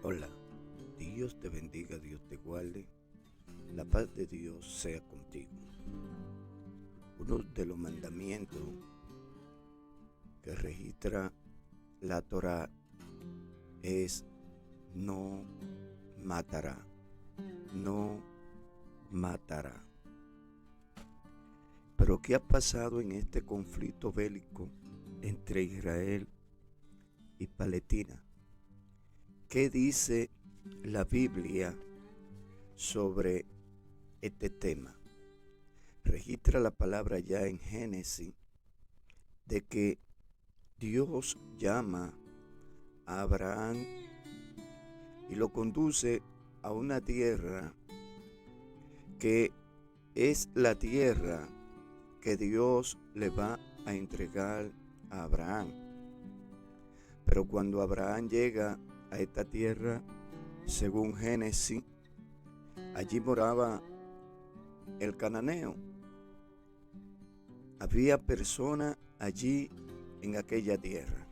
Hola, Dios te bendiga, Dios te guarde, la paz de Dios sea contigo. Uno de los mandamientos que registra la Torá es no matará, no matará. Pero ¿qué ha pasado en este conflicto bélico entre Israel y Palestina? ¿Qué dice la Biblia sobre este tema? Registra la palabra ya en Génesis de que Dios llama a Abraham y lo conduce a una tierra que es la tierra que Dios le va a entregar a Abraham. Pero cuando Abraham llega a esta tierra, según Génesis, allí moraba el cananeo. Había personas allí en aquella tierra.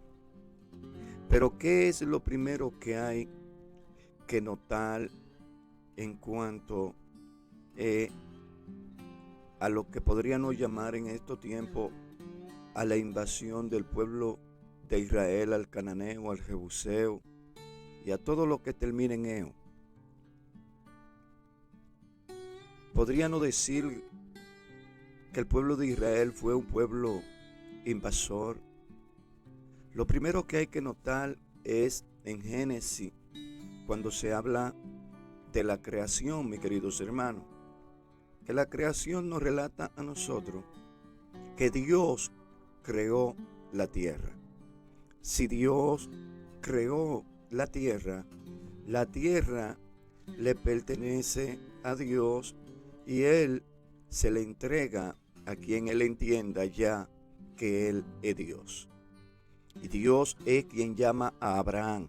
Pero ¿qué es lo primero que hay que notar en cuanto a lo que podríamos llamar en estos tiempos a la invasión del pueblo de Israel al cananeo, al jebuseo y a todo lo que termina en eo? Podríamos decir que el pueblo de Israel fue un pueblo invasor. Lo primero que hay que notar es en Génesis, cuando se habla de la creación, mis queridos hermanos, que la creación nos relata a nosotros que Dios creó la tierra. Si Dios creó la tierra le pertenece a Dios y Él se le entrega a quien Él entienda ya que Él es Dios. Y Dios es quien llama a Abraham.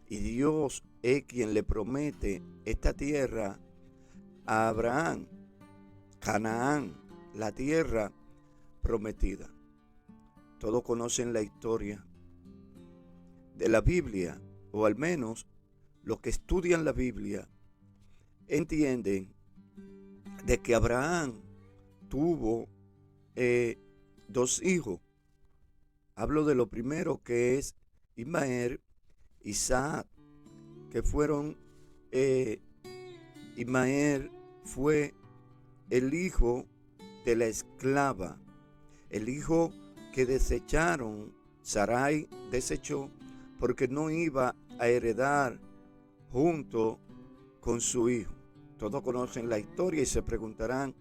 Y Dios es quien le promete esta tierra a Abraham, Canaán, la tierra prometida. Todos conocen la historia de la Biblia, o al menos los que estudian la Biblia entienden de que Abraham tuvo dos hijos. Hablo de lo primero, que es Ismael, Isaac, que fueron, Ismael fue el hijo de la esclava, el hijo que desecharon, Sarai desechó porque no iba a heredar junto con su hijo. Todos conocen la historia y se preguntarán,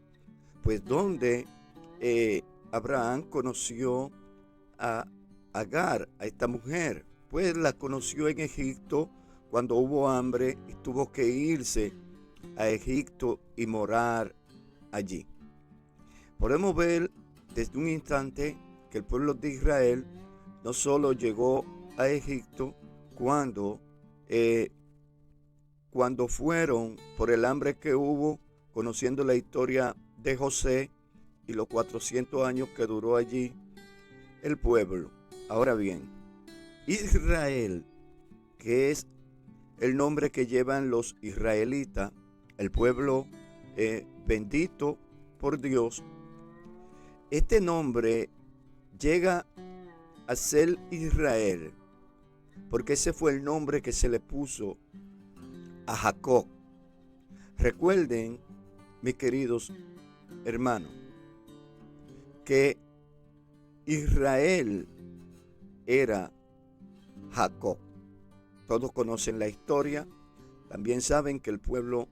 pues, ¿dónde Abraham conoció a Agar, a esta mujer? Pues la conoció en Egipto cuando hubo hambre y tuvo que irse a Egipto y morar allí. Podemos ver desde un instante que el pueblo de Israel no solo llegó a Egipto cuando fueron por el hambre que hubo, conociendo la historia de José y los 400 años que duró allí el pueblo. Ahora bien, Israel, que es el nombre que llevan los israelitas, el pueblo bendito por Dios, este nombre llega a ser Israel porque ese fue el nombre que se le puso a Jacob. Recuerden, mis queridos hermanos, que Israel era Jacob. Todos conocen la historia. También saben que el pueblo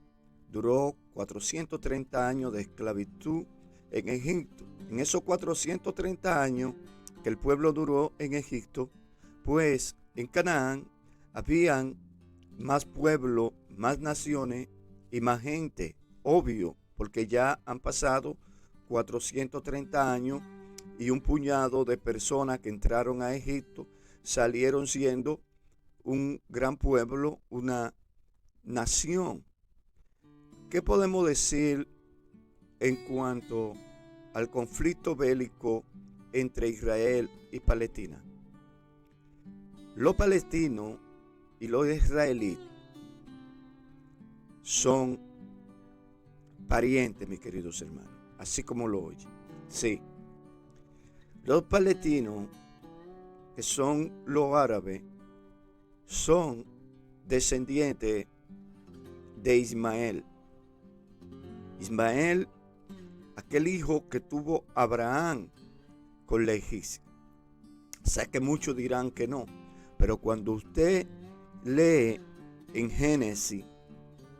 duró 430 años de esclavitud en Egipto. En esos 430 años que el pueblo duró en Egipto, pues en Canaán habían más pueblo, más naciones y más gente. Obvio, porque ya han pasado 430 años y un puñado de personas que entraron a Egipto salieron siendo un gran pueblo, una nación. ¿Qué podemos decir en cuanto al conflicto bélico entre Israel y Palestina? Los palestinos y los israelíes son parientes, mis queridos hermanos, así como lo oyen. Sí, los palestinos, que son los árabes, son descendientes de Ismael. Ismael, aquel hijo que tuvo Abraham con la egipcia. Sé que muchos dirán que no, pero cuando usted lee en Génesis,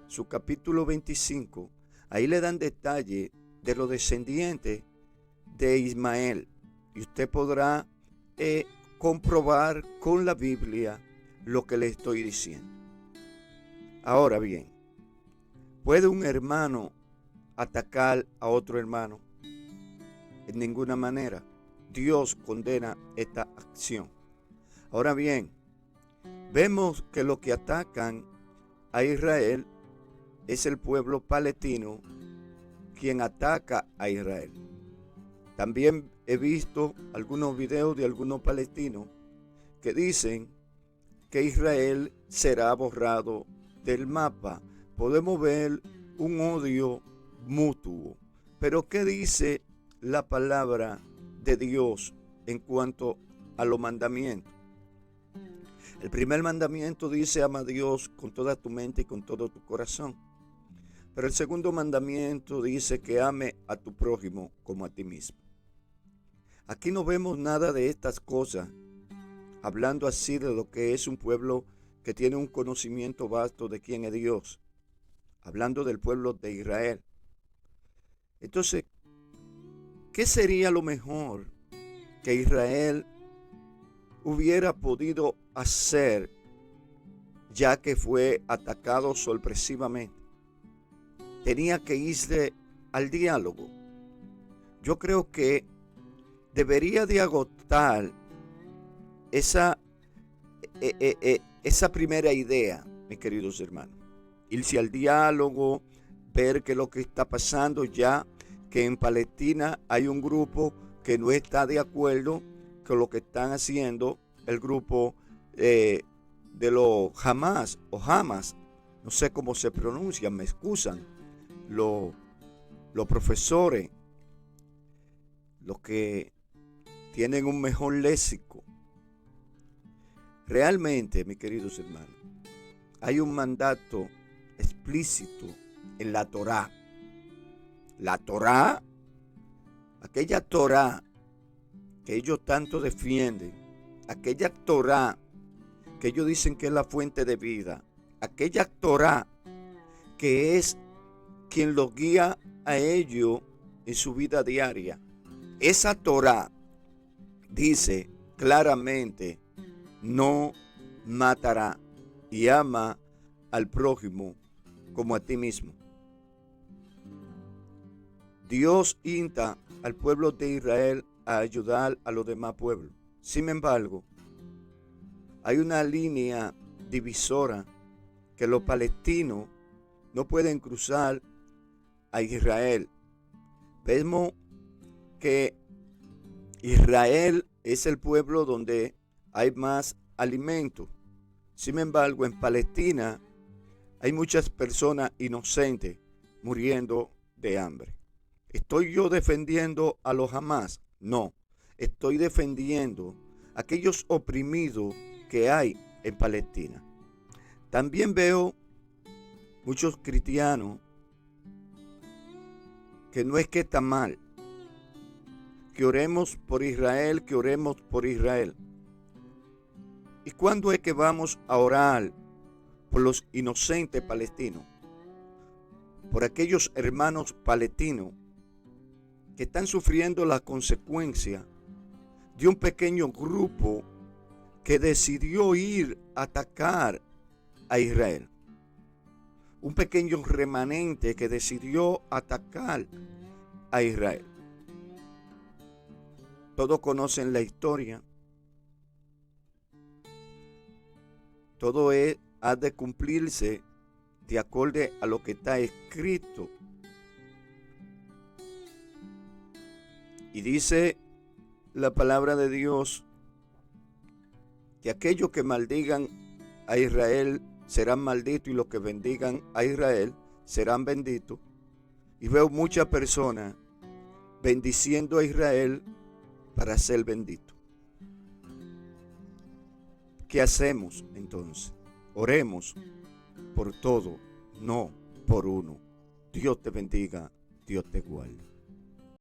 su capítulo 25, ahí le dan detalle de los descendientes de Ismael. Y usted podrá comprobar con la Biblia lo que le estoy diciendo. Ahora bien, ¿puede un hermano atacar a otro hermano? En ninguna manera. Dios condena esta acción. Ahora bien, vemos que los que atacan a Israel es el pueblo palestino quien ataca a Israel. También he visto algunos videos de algunos palestinos que dicen que Israel será borrado del mapa. Podemos ver un odio mutuo. Pero ¿qué dice la palabra de Dios en cuanto a los mandamientos? El primer mandamiento dice: ama a Dios con toda tu mente y con todo tu corazón. Pero el segundo mandamiento dice que ame a tu prójimo como a ti mismo. Aquí no vemos nada de estas cosas, hablando así de lo que es un pueblo que tiene un conocimiento vasto de quién es Dios, hablando del pueblo de Israel. Entonces, ¿qué sería lo mejor que Israel hubiera podido hacer ya que fue atacado sorpresivamente? Tenía que irse al diálogo. Yo creo que debería de agotar esa primera idea, mis queridos hermanos. Irse al diálogo, ver qué es lo que está pasando, ya que en Palestina hay un grupo que no está de acuerdo con lo que están haciendo el grupo de los Hamas o Hamas, no sé cómo se pronuncia, me excusan los profesores, los que tienen un mejor léxico. Realmente, mis queridos hermanos, hay un mandato explícito en la Torá. La Torá, aquella Torá que ellos tanto defienden, aquella Torá que ellos dicen que es la fuente de vida, aquella Torá que es quien los guía a ellos en su vida diaria. Esa Torá dice claramente: no matará y ama al prójimo como a ti mismo. Dios insta al pueblo de Israel a ayudar a los demás pueblos. Sin embargo, hay una línea divisora que los palestinos no pueden cruzar a Israel. Vemos que Israel es el pueblo donde hay más alimento. Sin embargo, en Palestina hay muchas personas inocentes muriendo de hambre. ¿Estoy yo defendiendo a los Hamas? No, estoy defendiendo a aquellos oprimidos que hay en Palestina. También veo muchos cristianos que no es que está mal, que oremos por Israel, que oremos por Israel. ¿Y cuándo es que vamos a orar por los inocentes palestinos? Por aquellos hermanos palestinos que están sufriendo las consecuencias de un pequeño grupo que decidió ir a atacar a Israel. Un pequeño remanente que decidió atacar a Israel. Todos conocen la historia. Todo ha de cumplirse de acuerdo a lo que está escrito. Y dice la palabra de Dios que aquellos que maldigan a Israel serán malditos y los que bendigan a Israel serán benditos. Y veo muchas personas bendiciendo a Israel para ser bendito. ¿Qué hacemos entonces? Oremos por todo, no por uno. Dios te bendiga, Dios te guarde.